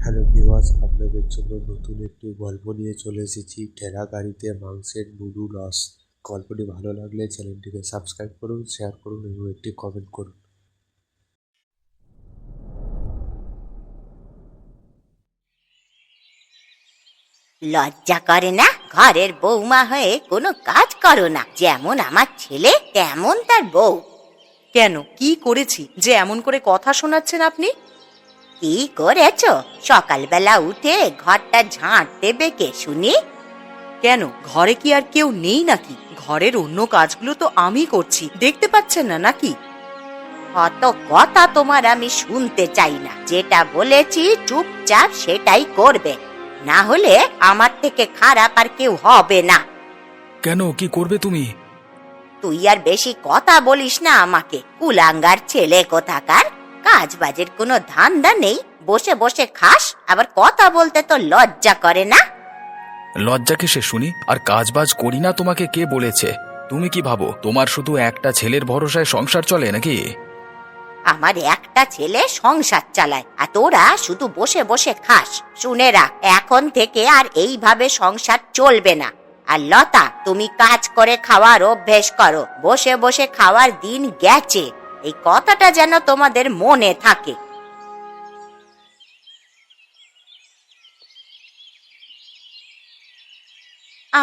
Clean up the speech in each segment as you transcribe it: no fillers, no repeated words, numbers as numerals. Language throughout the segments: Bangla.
হ্যালো ভিউয়ার্স, আপনাদের জন্য নতুন একটি গল্প নিয়ে চলে এসেছি। ঠেলা গাড়িতে মাংসের নুডু লস। গল্পটি ভালো লাগলে চ্যানেলটিকে সাবস্ক্রাইব করুন, শেয়ার করুন এবং একটি কমেন্ট করুন। লজ্জা করে না? ঘরের বৌমা হয়ে কোনো কাজ করো না। যেমন আমার ছেলে তেমন তার বউ। কেন, কি করেছি যে এমন করে কথা শোনাচ্ছেন আপনি? কি করেছ? সকালবেলা উঠে ঘরটা ঝাঁট দেবে কে শুনি? কেন, ঘরে কি আর কেউ নেই নাকি? ঘরের অন্য কাজগুলো তো আমি করছি, দেখতে পাচ্ছেন না নাকি? অত কথা তোমার আমি শুনতে চাই না। যেটা বলেছি চুপচাপ সেটাই করবে, না হলে আমার থেকে খারাপ আর কেউ হবে না। কেন, কি করবে তুমি? তুই আর বেশি কথা বলিস না আমাকে। কুলাঙ্গার ছেলে কোথাকার। কাজ বাজের কোনো ধান্দা নেই, বসে বসে খাস, আবার কথা বলতে তো লজ্জা করে না? লজ্জা কিসে শুনি? আর কাজবাজ করি না তোমাকে কে বলেছে? তুমি কি ভাবো তোমার শুধু একটা ছেলের ভরসায় সংসার চলে নাকি? আমার একটা ছেলে সংসার চালায়, আর তোরা শুধু বসে বসে খাস। শুনে রাখ, এখন থেকে আর এইভাবে সংসার চলবে না। আর লতা, তুমি কাজ করে খাওয়ার অভ্যেস করো। বসে বসে খাওয়ার দিন গেছে, এই কথাটা যেন তোমাদের মনে থাকে।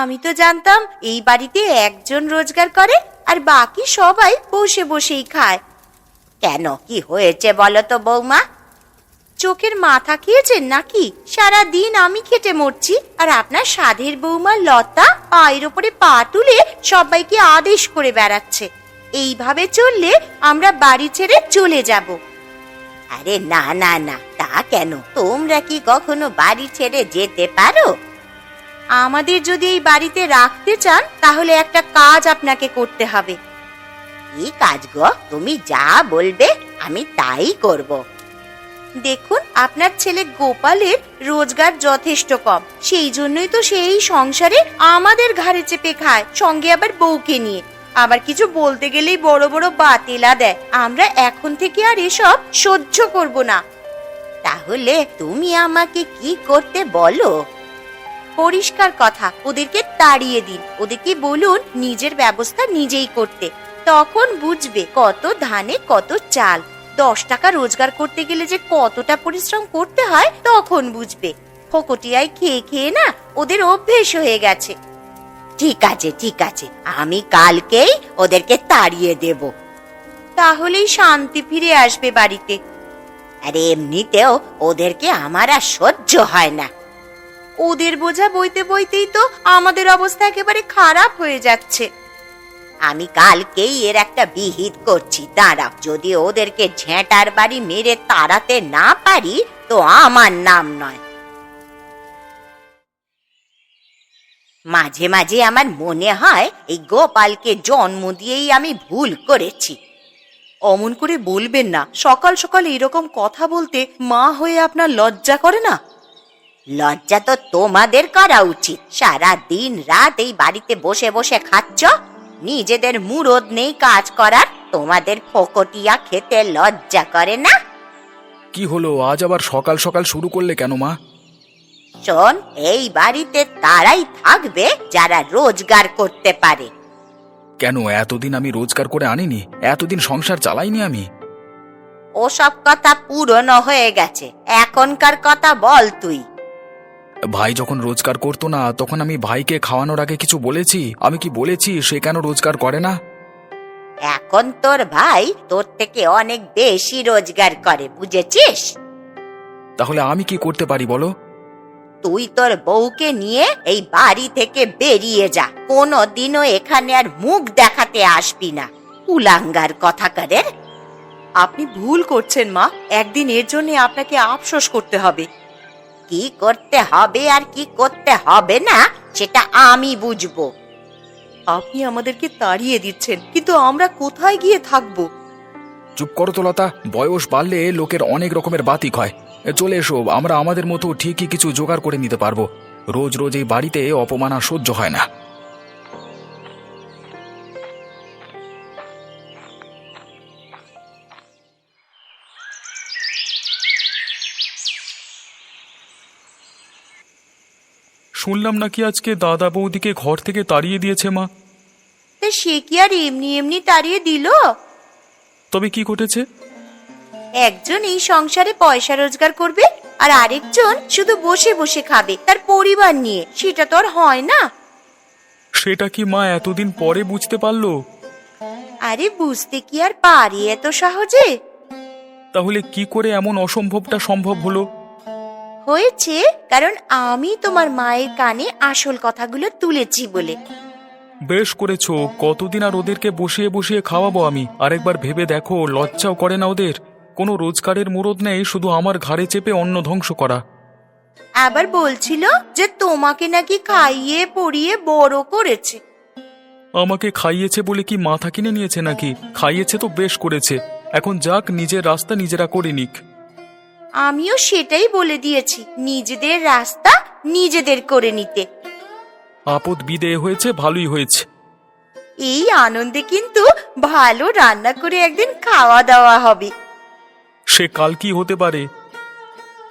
আমি তো জানতাম এই বাড়িতে একজন রোজগার করে আর বাকি সবাই বসে বসেই খায়। কেন, কি হয়েছে বলো তো বৌমা? চোখের মাথা খেয়েছেন নাকি? সারা দিন আমি খেটে মরছি, আর আপনার সাধের বৌমা লতা পায়ের ওপরে পা তুলে সবাইকে আদেশ করে বেড়াচ্ছে। এইভাবে চললে আমরা বাড়ি ছেড়ে চলে যাব। আরে না না না, তা কেন? তোমরা কি কখনো বাড়ি ছেড়ে যেতে পারো? আমাদের যদি এই বাড়িতে রাখতে চান তাহলে একটা কাজ আপনাকে করতে হবে। কি কাজ গো? তুমি যা বলবে আমি তাই করব। দেখুন, আপনার ছেলে গোপালের রোজগার যথেষ্ট কম, সেই জন্যই তো সেই সংসারে আমাদের ঘাড়ে চেপে খায়, সঙ্গে আবার বউকে নিয়ে। আবার কিছু বলতে গেলেই বড় বড় বাতিলা দেয়। আমরা এখন থেকে আর এসব সহ্য করব না। তাহলে তুমি আমাকে কি করতে বলো? পরিষ্কার কথা, ওদেরকে তাড়িয়ে দিন। ওদেরকে বলুন নিজের ব্যবস্থা নিজেই করতে। তখন বুঝবে কত ধানে কত চাল। 10 টাকা রোজগার করতে গেলে যে কতটা পরিশ্রম করতে হয় তখন বুঝবে। ফকটিয়ায় খেয়ে খেয়ে না ওদের অভ্যেস হয়ে গেছে। ঠিক আছে ঠিক আছে, আমি কালকেই ওদেরকে তাড়িয়ে দেব। তাহলেই শান্তি ফিরে আসবে বাড়িতে। আর এমনিতেও ওদেরকে আমার আর সহ্য হয় না। ওদের বোঝা বইতে বইতেই তো আমাদের অবস্থা একেবারে খারাপ হয়ে যাচ্ছে। আমি কালকেই এর একটা বিহিত করছি, দাঁড়াও। যদি ওদেরকে ঝেঁটার বাড়ি মেরে তাড়াতে না পারি তো আমার নাম নয়। মাঝে মাঝে আমার মনে হয় এই গোপালকে জন্ম দিয়েই আমি ভুল করেছি। অমন করে বলবেন না। সকাল সকাল এরকম কথা বলতে মা হয়ে আপনার লজ্জা করে না? লজ্জা তো তোমাদের করা উচিত। সারা দিন রাত এই বাড়িতে বসে বসে খাচ্ছ, নিজেদের মুরদ নেই কাজ করার। তোমাদের ফকটিয়া খেতে লজ্জা করে না? কি হলো, আজ আবার সকাল সকাল শুরু করলে কেন মা? শোন, এই বাড়িতে তারাই থাকবে যারা রোজগার করতে পারে। কেন, এতদিন আমি রোজগার করে আনিনি? এতদিন সংসার চালাইনি আমি? ওসব কথা পুরনো হয়ে গেছে, এখনকার কথা বল তুই। ভাই যখন রোজগার করতো না তখন আমি ভাইকে খাওয়ানোর আগে কিছু বলেছি? আমি কি বলেছি সে কেন রোজগার করে না? এখন তোর ভাই তোর থেকে অনেক বেশি রোজগার করে, বুঝেছিস? তাহলে আমি কি করতে পারি বলো? তুই তোর বউকে নিয়ে এই বাড়ি থেকে বেরিয়ে যা। কোনোদিনও এখানে আর মুখ দেখাতে আসবি না। কুলাঙ্গার কথাকারের। আপনি ভুল করছেন মা। একদিন এর জন্য আপনাকে আফসোস করতে হবে। কি করতে হবে আর কি করতে হবে না সেটা আমি বুঝবো। আপনি আমাদেরকে তাড়িয়ে দিচ্ছেন, কিন্তু আমরা কোথায় গিয়ে থাকবো? চুপ করো তো লতা, বয়স বাড়লে লোকের অনেক রকমের বাতিক হয়। চলে এসো, আমরা আমাদের মতো ঠিকই কিছু জোগাড় করে নিতে পারবো। রোজ রোজ এই বাড়িতে অপমান আর সহ্য হয় না। শুনলাম নাকি আজকে দাদা বৌদিকে ঘর থেকে তাড়িয়ে দিয়েছে মা। তা সে কি আর এমনি এমনি তাড়িয়ে দিল? তবে কি ঘটেছে? একজন এই সংসারে পয়সা রোজগার করবে আর আরেকজন শুধু বসে বসে খাবে তার পরিবার নিয়ে, সেটা তো আর হয় না। সেটা কি মা এতদিন পরে বুঝতে পারলো? আরে বুঝতে কি আর পারি এত সহজে? তাহলে কি করে এমন অসম্ভবটা সম্ভব হলো? হয়েছে কারণ আমি তোমার মায়ের কানে আসল কথাগুলো তুলেছি বলে। বেশ করেছো। কতদিন আর ওদেরকে বসিয়ে বসিয়ে খাওয়াবো আমি? আরেকবার ভেবে দেখো, লজ্জাও করে না ওদের? কোনো রোজগারের মুরদ নেই, শুধু আমার ঘাড়ে চেপে অন্ন ধ্বংস করা। আবার বলছিল যে তোমাকে নাকি খাইয়ে পড়িয়ে বড় করেছে। আমাকে খাইয়েছে বলে কি মাথা কিনে নিয়েছে নাকি? খাইয়েছে তো বেশ করেছে। এখন যাক, নিজের রাস্তা নিজেরা করে নিক। আমিও সেটাই বলে দিয়েছি, নিজেদের রাস্তা নিজেদের করে নিতে। আপদ বিদেয় হয়েছে, ভালোই হয়েছে। এই আনন্দে কিন্তু ভালো রান্না করে একদিন খাওয়া দাওয়া হবে। সে কাল কি হতে পারে?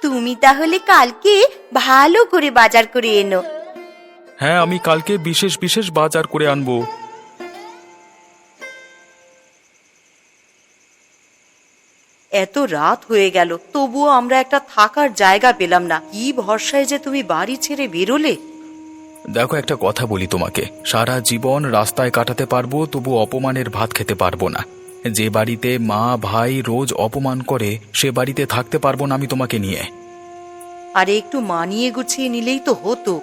তুমি তাহলে কালকে ভালো করে বাজার করে এনো। হ্যাঁ, আমি কালকে বিশেষ বিশেষ বাজার করে আনবো। এত রাত হয়ে গেল, তবুও আমরা একটা থাকার জায়গা পেলাম না। কি ভরসায় যে তুমি বাড়ি ছেড়ে বেরোলে? দেখো, একটা কথা বলি তোমাকে, সারা জীবন রাস্তায় কাটাতে পারবো, তবু অপমানের ভাত খেতে পারবো না। যে বাড়িতে মা ভাই রোজ অপমান করে, সে বাড়িতে থাকতে পারবো না আমি তোমাকে নিয়ে। আরে একটু মানিয়ে গুছিয়ে নিলেই তো হতো।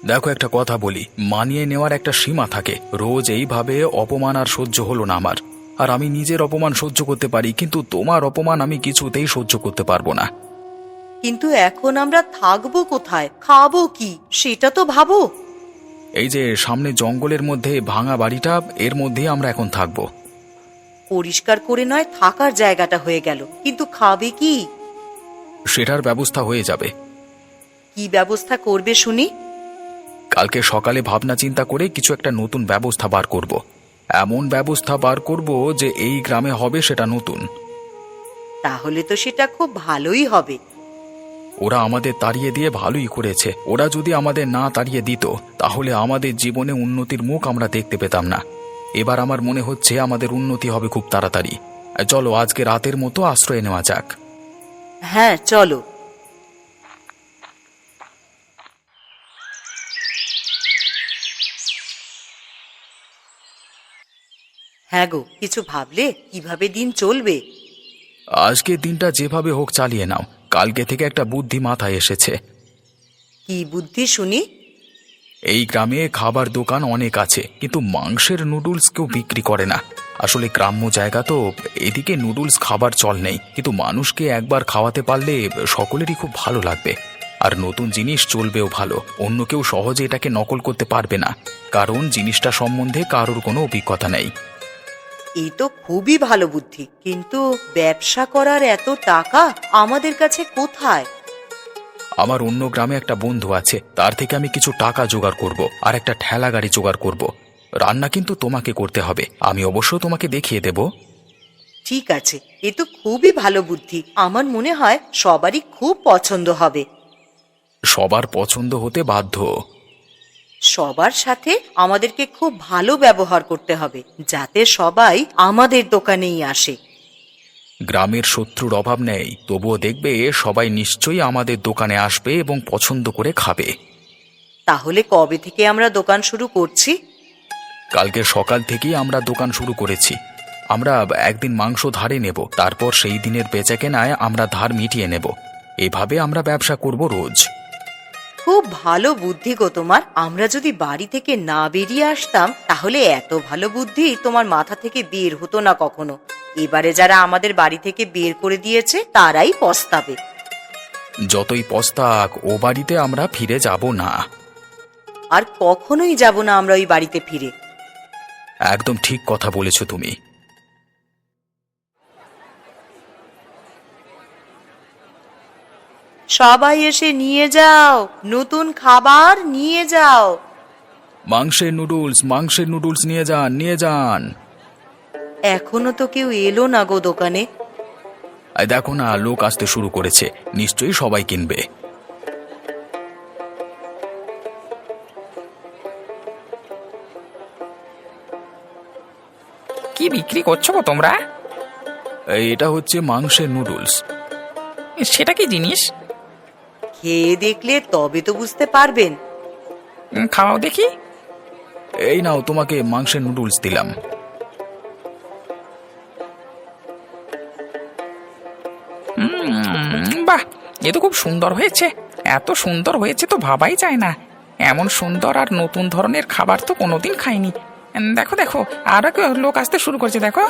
দেখো, একটা কথা বলি, মানিয়ে নেওয়ার একটা সীমা থাকে। রোজ এইভাবে অপমান আর সহ্য হলো না আমার। আর আমি নিজের অপমান সহ্য করতে পারি, কিন্তু তোমার অপমান আমি কিছুতেই সহ্য করতে পারবো না। কিন্তু এখন আমরা থাকবো কোথায়, খাবো কি, সেটা তো ভাবো। এই যে সামনে জঙ্গলের মধ্যে ভাঙা বাড়িটা, এর মধ্যেই আমরা এখন থাকবো। পরিষ্কার করে নয় থাকার জায়গাটা হয়ে গেল, কিন্তু খাবে কি? সেটার ব্যবস্থা হয়ে যাবে। কি ব্যবস্থা করবে শুনি? কালকে সকালে ভাবনা চিন্তা করে কিছু একটা নতুন ব্যবস্থা বার করব। এমন ব্যবস্থা বার করব যে এই গ্রামে হবে সেটা নতুন। তাহলে তো সেটা খুব ভালোই হবে। ওরা আমাদের তাড়িয়ে দিয়ে ভালোই করেছে। ওরা যদি আমাদের না তাড়িয়ে দিত, তাহলে আমাদের জীবনে উন্নতির মুখ আমরা দেখতে পেতাম না। এবার আমার মনে হচ্ছে আমাদের উন্নতি হবে খুব তাড়াতাড়ি। চলো, আজকে রাতের মতো আশ্রয় নেওয়া যাক। হ্যাঁ চলো। হ্যাঁ গো, কিছু ভাবলে কিভাবে দিন চলবে? আজকে দিনটা যেভাবে হোক চালিয়ে নাও। কালকে থেকে একটা বুদ্ধি মাথায় এসেছে। কি বুদ্ধি শুনি? এই গ্রামে খাবার দোকান অনেক আছে, কিন্তু মাংসের নুডলস কেউ বিক্রি করে না। আসলে গ্রাম্য জায়গা তো, এদিকে নুডলস খাবার চল নেই, কিন্তু মানুষকে একবার খাওয়াতে পারলে সকলেরই খুব ভালো লাগবে। আর নতুন জিনিস চলবেও ভালো। অন্য কেউ সহজে এটাকে নকল করতে পারবে না, কারণ জিনিসটা সম্বন্ধে কারোর কোনো অভিজ্ঞতা নেই। এই তো খুবই ভালো বুদ্ধি, কিন্তু ব্যবসা করার এত টাকা আমাদের কাছে কোথায়? আমার অন্য গ্রামে একটা বন্ধু আছে, তার থেকে আমি কিছু টাকা জোগাড় করব, আর একটা ঠেলা গাড়ি জোগাড় করব। রান্না কিন্তু তোমাকে করতে হবে, আমি অবশ্য তোমাকে দেখিয়ে দেব। ঠিক আছে, এ তো খুবই ভালো বুদ্ধি। আমার মনে হয় সবারই খুব পছন্দ হবে। সবার পছন্দ হতে বাধ্য। সবার সাথে আমাদেরকে খুব ভালো ব্যবহার করতে হবে, যাতে সবাই আমাদের দোকানেই আসে। গ্রামের শত্রুর অভাব নেই, তবুও দেখবে সবাই নিশ্চয়ই আমাদের দোকানে আসবে এবং পছন্দ করে খাবে। তাহলে কবে থেকে আমরা দোকান শুরু করছি? কালকে সকাল থেকেই আমরা দোকান শুরু করেছি। আমরা একদিন মাংস ধারে নেব, তারপর সেই দিনের বেচাকেনায় আমরা ধার মিটিয়ে নেব। এভাবে আমরা ব্যবসা করব রোজ। খুব ভালো বুদ্ধি গো তোমার। আমরা যদি বাড়ি থেকে না বেরিয়ে আসতাম, তাহলে এত ভালো বুদ্ধি তোমার মাথা থেকে বের হতো না কখনো। এবারে যারা আমাদের বাড়ি থেকে বের করে দিয়েছে তারাই পস্তাবে। যতই পস্তাক, ও বাড়িতে আমরা ফিরে যাব না। আর কখনোই যাব না আমরা ওই বাড়িতে ফিরে। একদম ঠিক কথা বলেছ তুমি। সবাই এসে নিয়ে যাও, নতুন খাবার নিয়ে যাও। মাংসের নুডলস নিয়ে যান, নিয়ে যান। এখনো তো কেউ এলো না গো দোকানে। দেখো না, লোক আসতে শুরু করেছে, নিশ্চয়ই সবাই কিনবে। বিক্রি করছো গো তোমরা? এটা হচ্ছে মাংসের নুডলস। সেটা কি জিনিস? খেয়ে দেখলে তবে তো বুঝতে পারবেন। খাওয়াও দেখি। এই নাও, তোমাকে মাংসের নুডলস দিলাম। বাহ, এ তো খুব সুন্দর হয়েছে। এত সুন্দর হয়েছে তো ভাবাই যায় না। এমন সুন্দর আর নতুন ধরনের খাবার তো কোনোদিন খাইনি। দেখো দেখো, আর লোক আসতে শুরু করছে, দেখো।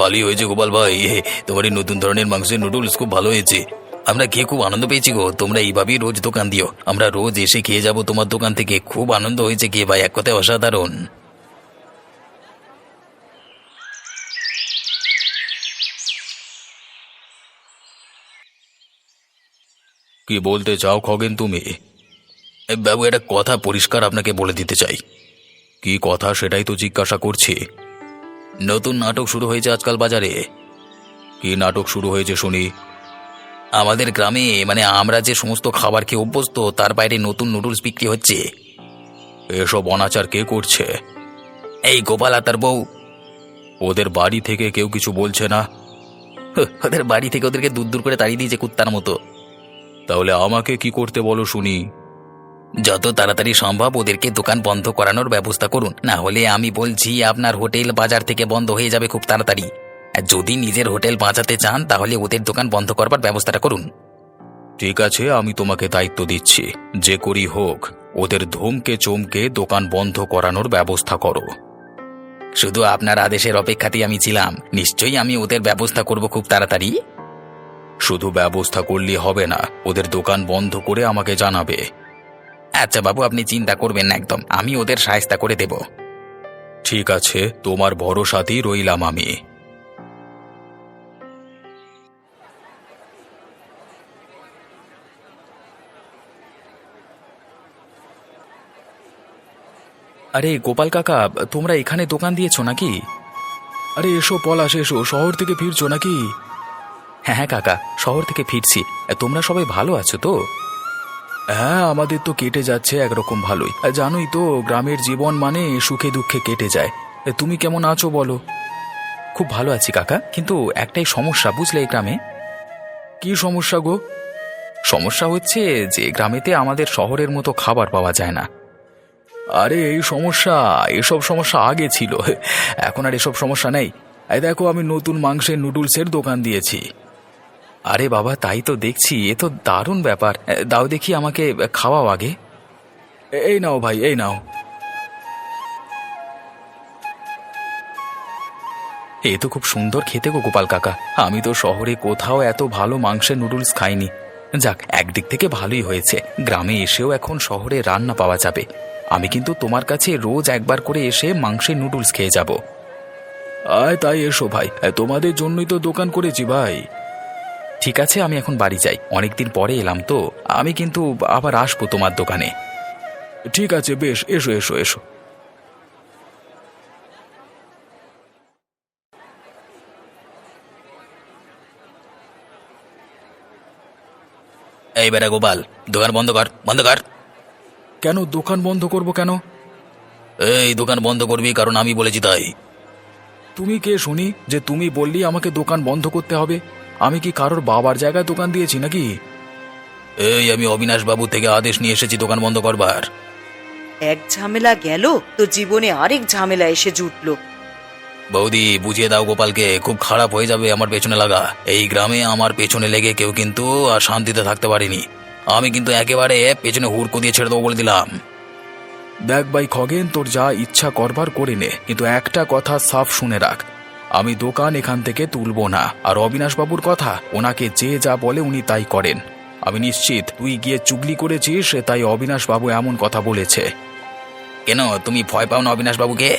ভালোই হয়েছে গোপাল ভাই, তোমার এই নতুন ধরনের মাংসের নুডলস খুব ভালো হয়েছে। আমরা খেয়ে খুব আনন্দ পেয়েছি গো। তোমরা এইভাবেই রোজ দোকান দিও, আমরা রোজ এসে খেয়ে যাব তোমার দোকান থেকে। খুব আনন্দ হয়েছে খেয়ে ভাই, এক কথায় অসাধারণ। কি বলতে চাও খগেন তুমি? বাবু, একটা কথা পরিষ্কার আপনাকে বলে দিতে চাই। কি কথা সেটাই তো জিজ্ঞাসা করছি। নতুন নাটক শুরু হয়েছে আজকাল বাজারে। কি নাটক শুরু হয়েছে শুনি? আমাদের গ্রামে, মানে আমরা যে সমস্ত খাবার খেয়ে অভ্যস্ত, তার বাইরে নতুন নুডলস বিক্রি হচ্ছে। এসব অনাচার কে করছে? এই গোপাল আর তার বউ। ওদের বাড়ি থেকে কেউ কিছু বলছে না? ওদের বাড়ি থেকে ওদেরকে দূর দূর করে তাড়িয়ে দিয়েছে কুত্তার মতো। তাহলে আমাকে কি করতে বলো শুনি? যত তাড়াতাড়ি সম্ভব ওদেরকে দোকান বন্ধ করানোর ব্যবস্থা করুন, না হলে আমি বলছি আপনার হোটেল বাজার থেকে বন্ধ হয়ে যাবে খুব তাড়াতাড়ি। আর যদি নিজের হোটেল বাঁচাতে চান তাহলে ওদের দোকান বন্ধ করবার ব্যবস্থাটা করুন। ঠিক আছে, আমি তোমাকে দায়িত্ব দিচ্ছি। যে করি হোক, ওদের ধমকে চমকে দোকান বন্ধ করানোর ব্যবস্থা করো। শুধু আপনার আদেশের অপেক্ষাতেই আমি ছিলাম। নিশ্চয়ই আমি ওদের ব্যবস্থা করব খুব তাড়াতাড়ি। শুধু ব্যবস্থা করলে হবে না, ওদের দোকান বন্ধ করে আমাকে জানাবে। আচ্ছা বাবু, আপনি চিন্তা করবেন না, একদম আমি ওদের সাহায্য করে দেব। ঠিক আছে, তোমার ভরসাতেই রইলাম আমি। আরে গোপাল কাকা, তোমরা এখানে দোকান দিয়েছো নাকি? আরে এসো পলাশ, এসো। শহর থেকে ফিরছো নাকি? হ্যাঁ হ্যাঁ কাকা, শহর থেকে ফিরছি। তোমরা সবাই ভালো আছো তো? হ্যাঁ, আমাদের তো কেটে যাচ্ছে একরকম ভালোই। জানোই তো, গ্রামের জীবন মানে সুখে দুঃখে কেটে যায়। তুমি কেমন আছো বলো? খুব ভালো আছি কাকা, কিন্তু একটাই সমস্যা বুঝলে এই গ্রামে। কি সমস্যা গো? সমস্যা হচ্ছে যে গ্রামেতে আমাদের শহরের মতো খাবার পাওয়া যায় না। আরে এসব সমস্যা আগে ছিল, এখন আর এসব সমস্যা নেই। এই দেখো, আমি নতুন মাংসের নুডলসের দোকান দিয়েছি। আরে বাবা, তাই তো দেখছি, এ তো দারুণ ব্যাপার। দাও দেখি, আমাকে খাওয়াও আগে। এই নাও ভাই, এই নাও। এ তো খুব সুন্দর খেতে গো গোপাল কাকা। আমি তো শহরে কোথাও এত ভালো মাংসের নুডলস খাইনি। যাক, একদিক থেকে ভালোই হয়েছে, গ্রামে এসেও এখন শহরে রান্না পাওয়া যাবে। আমি কিন্তু তোমার কাছে রোজ একবার করে এসে মাংসের নুডলস খেয়ে যাব। আয়, তাই এসো ভাই, তোমাদের জন্যই তো দোকান করেছি ভাই। ঠিক আছে, আমি এখন বাড়ি যাই, অনেকদিন পরে এলাম তো। আমি কিন্তু আবার আসবো তোমার দোকানে। ঠিক আছে, বেশ, এসো এসো এসো। এই বেটা গোপাল, দোকান বন্ধ কর, বন্ধ কর। কেন দোকান বন্ধ করব কেন? এই দোকান বন্ধ করবি কারণ আমি বলেছি তাই। তুমি কে শুনি যে তুমি বললি আমাকে দোকান বন্ধ করতে হবে? আমি কি কারোর বাবার জায়গায় দোকান দিয়েছি নাকি? এই আমি অবিনাশ বাবু থেকে আদেশ নিয়ে এসেছি দোকান বন্ধ করবার। এক ঝামেলা গেল তো জীবনে আরেক ঝামেলা এসে জুটলো। বৌদি, বুঝিয়ে দাও গোপালকে, খুব খারাপ হয়ে যাবে আমার পেছনে লাগা। এই গ্রামে আমার পেছনে লেগে কেউ কিন্তু আর শান্তিতে থাকতে পারেনি। আমি কিন্তু একেবারে পেছনে হুড়কো দিয়ে ছেড়ে দেবো বলে দিলাম। দেখ ভাই খগেন, তোর যা ইচ্ছা করবার করে নে, কিন্তু একটা কথা সাফ শুনে রাখ, আমি দোকান এখান থেকে তুলব না। আর অবিনাশবাবুর কথা, ওনাকে যে যা বলে উনি তাই করেন। আমি নিশ্চিত তুই গিয়ে চুগলি করেছিস, তাই অবিনাশবাবু এমন কথা বলেছে। কেন, তুমি ভয় পাও না অবিনাশ বাবুকে?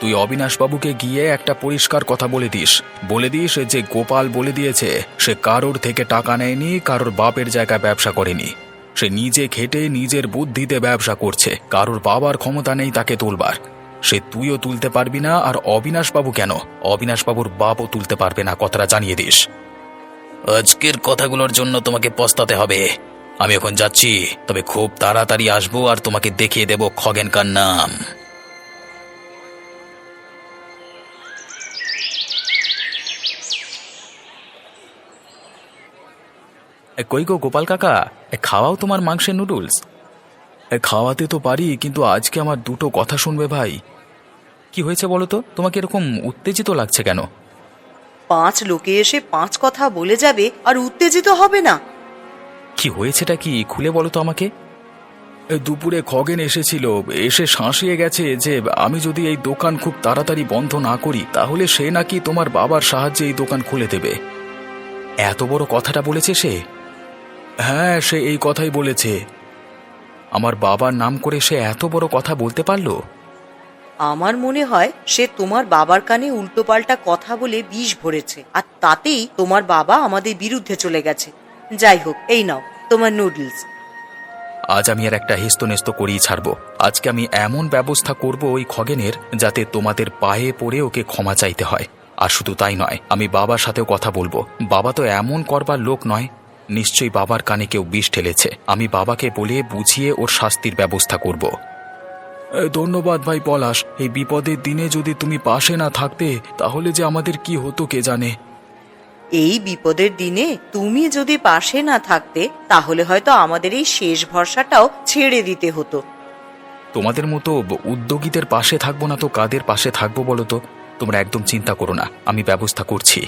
তুই অবিনাশবাবুকে গিয়ে একটা পরিষ্কার কথা বলে দিস যে গোপাল বলে দিয়েছে সে কারোর থেকে টাকা নেয়নি, কারোর বাপের জায়গায় ব্যবসা করেনি। সে নিজে খেটে নিজের বুদ্ধিতে ব্যবসা করছে, কারোর বাবার ক্ষমতা নেই তাকে তুলবার। সে তুইও তুলতে পারবি না, আর অবিনাশবাবু কেন, অবিনাশবাবুর বাপও তুলতে পারবে না, কথাটা জানিয়ে দিস। আজকের কথাগুলোর জন্য তোমাকে পস্তাতে হবে। আমি এখন যাচ্ছি, তবে খুব তাড়াতাড়ি আসবো আর তোমাকে দেখিয়ে দেব খগেন কার নাম। কই গো গোপাল কাকা, খাওয়াও তোমার মাংসের নুডলস। খাওয়াতে তো পারি, কিন্তু আজকে আমার দুটো কথা শুনবে ভাই। কি হয়েছে বলো তো, তোমাকে এরকম উত্তেজিত লাগছে কেন? 5 লোকে এসে 5 কথা বলে যাবে আর উত্তেজিত হবে না? কি হয়েছেটা কি, খুলে বলো তো আমাকে। দুপুরে খগেন এসেছিল, এসে শাঁসিয়ে গেছে যে আমি যদি এই দোকান খুব তাড়াতাড়ি বন্ধ না করি তাহলে সে নাকি তোমার বাবার সাহায্যে এই দোকান খুলে দেবে। এত বড় কথাটা বলেছে সে? হ্যাঁ, সে এই কথাই বলেছে। আমার বাবার নাম করে সে এত বড় কথা বলতে পারলো? আমার মনে হয় সে তোমার বাবার কানে উল্টোপাল্টা কথা বলে বিষ ভরেছে, আর তাতেই তোমার বাবা আমাদের বিরুদ্ধে চলে গেছে। যাই হোক, এই নাও তোমার নুডলস। আজ আমি আর একটা হেস্তনেস্ত করেই ছাড়বো। আজকে আমি এমন ব্যবস্থা করব ওই খগেনের, যাতে তোমাদের পায়ে পড়ে ওকে ক্ষমা চাইতে হয়। আর শুধু তাই নয়, আমি বাবার সাথেও কথা বলবো। বাবা তো এমন করবার লোক নয়, নিশ্চয়ই বাবার কানে কেউ বিষ ঠেলেছে। আমি বাবাকে বলে বুঝিয়ে ওর শাস্তির ব্যবস্থা করব। ধন্যবাদ ভাই পলাশ, এই বিপদের দিনে যদি তুমি পাশে না থাকতে তাহলে যে আমাদের কি হতো কে জানে। এই বিপদের দিনে তুমি যদি পাশে না থাকতে তাহলে হয়তো আমাদের এই শেষ ভরসাটাও ছেড়ে দিতে হতো। তোমাদের মতো উদ্যোগীদের পাশে থাকবো না তো কাদের পাশে থাকবো বলো তো? তোমরা একদম চিন্তা করো না, আমি ব্যবস্থা করছি।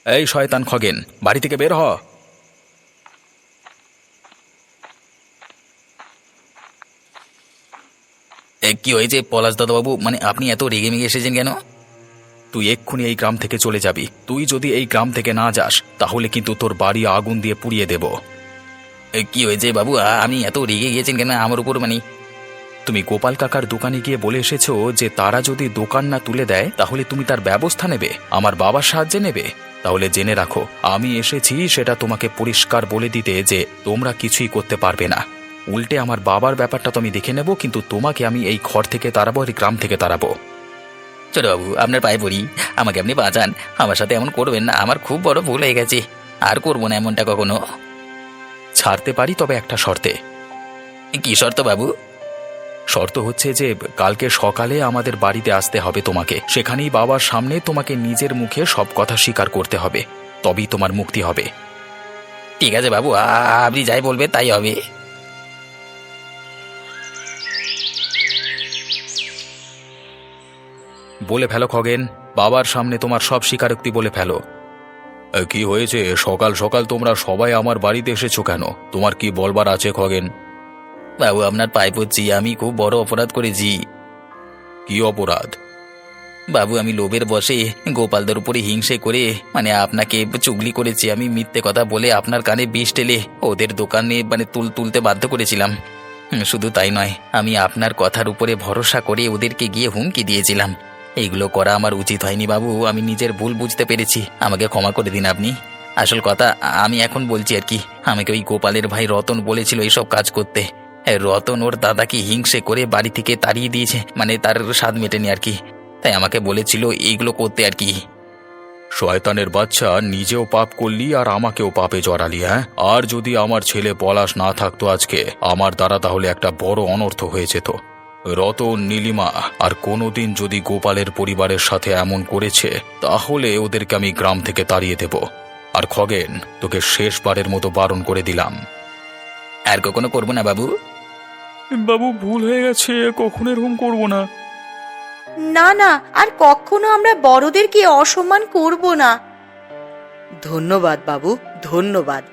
এই শয়তান খগেন, বাড়ি থেকে বের হ। কি হয়েছে পলাশ দাদাবাবু, মানে আপনি এত রেগে মেগে এসেছেন কেন? তুই এক্ষুনি এই গ্রাম থেকে চলে যাবি। তুই যদি এই গ্রাম থেকে না যাস তাহলে কিন্তু তোর বাড়ি আগুন দিয়ে পুড়িয়ে দেব। কি হয়েছে বাবু, আপনি এত রেগে গিয়েছেন কেন আমার উপর? মানে তুমি গোপাল কাকার দোকানে গিয়ে বলে এসেছো যে তারা যদি দোকান না তুলে দেয় তাহলে তুমি তার ব্যবস্থা নেবে, আমার বাবার সাহায্যে নেবে। তাহলে জেনে রাখো, আমি এসেছি সেটা তোমাকে পরিষ্কার বলে দিতে যে তোমরা কিছুই করতে পারবে না। উল্টে আমার বাবার ব্যাপারটা তো আমি দেখে নেব, কিন্তু তোমাকে আমি এই ঘর থেকে তাড়াবো, আর গ্রাম থেকে তাড়াবো। ছোট বাবু, আপনার পায়ে পড়ি, আমাকে আপনি বাঁচান। আমার সাথে এমন করবেন না, আমার খুব বড় ভুল হয়ে গেছে। আর করবো না এমনটা কখনো। ছাড়তে পারি, তবে একটা শর্তে। কি শর্ত বাবু? শর্ত হচ্ছে যে কালকে সকালে আমাদের বাড়িতে আসতে হবে তোমাকে। সেখানেই বাবার সামনে তোমাকে নিজের মুখে সব কথা স্বীকার করতে হবে, তবেই তোমার মুক্তি হবে। ঠিক আছে বাবু, আপনি যাই বলবে তাই হবে। বলে ফেলো খগেন, বাবার সামনে তোমার সব স্বীকারোক্তি বলে ফেলো। কি হয়েছে, সকাল সকাল তোমরা সবাই আমার বাড়িতে এসেছো কেন? তোমার কি বলবার আছে খগেন? বাবু আপনার পায়ে পড়ছি, আমি খুব বড় অপরাধ করেছি। কি অপরাধ? বাবু আমি লোভের বশে গোপালদের উপরে হিংসে করে, মানে আপনাকে চুগলি করেছি। আমি মিথ্যে কথা বলে আপনার কানে বিষ ঢেলে ওদের দোকানে তুলতে বাধ্য করেছিলাম। শুধু তাই নয়, আমি আপনার কথার উপরে ভরসা করে ওদেরকে গিয়ে হুমকি দিয়েছিলাম। এইগুলো করা আমার উচিত হয়নি বাবু, আমি নিজের ভুল বুঝতে পেরেছি, আমাকে ক্ষমা করে দিন আপনি। আসল কথা আমি এখন বলছি আর কি, আমাকে ওই গোপালের ভাই রতন বলেছিল এইসব কাজ করতে। রতন ওর দাদাকে হিংসে করে বাড়ি থেকে তাড়িয়ে দিয়েছে, মানে তার স্বাদ মেটেনি আর কি, তাই আমাকে বলেছিল এইগুলো করতে আর কি। শয়তানের বাচ্চা, নিজেও পাপ করলি আর আমাকেও পাপে জড়ালি। হ্যাঁ, আর যদি আমার ছেলে পলাশ না থাকতো আজকে আমার দ্বারা, তাহলে একটা বড় অনর্থ হয়ে যেত। রতন, নীলিমা আর কোনোদিন যদি গোপালের পরিবারের সাথে এমন করেছে তাহলে ওদেরকে আমি গ্রাম থেকে তাড়িয়ে দেব। আর খগেন, তোকে শেষবারের মতো বারণ করে দিলাম। আর কখনো করবো না বাবু। বাবু ভুল হয়ে গেছে, কখনো এরকম করবো না। না না, আর কখনো আমরা বড়দেরকে অসম্মান করব না। ধন্যবাদ বাবু, ধন্যবাদ।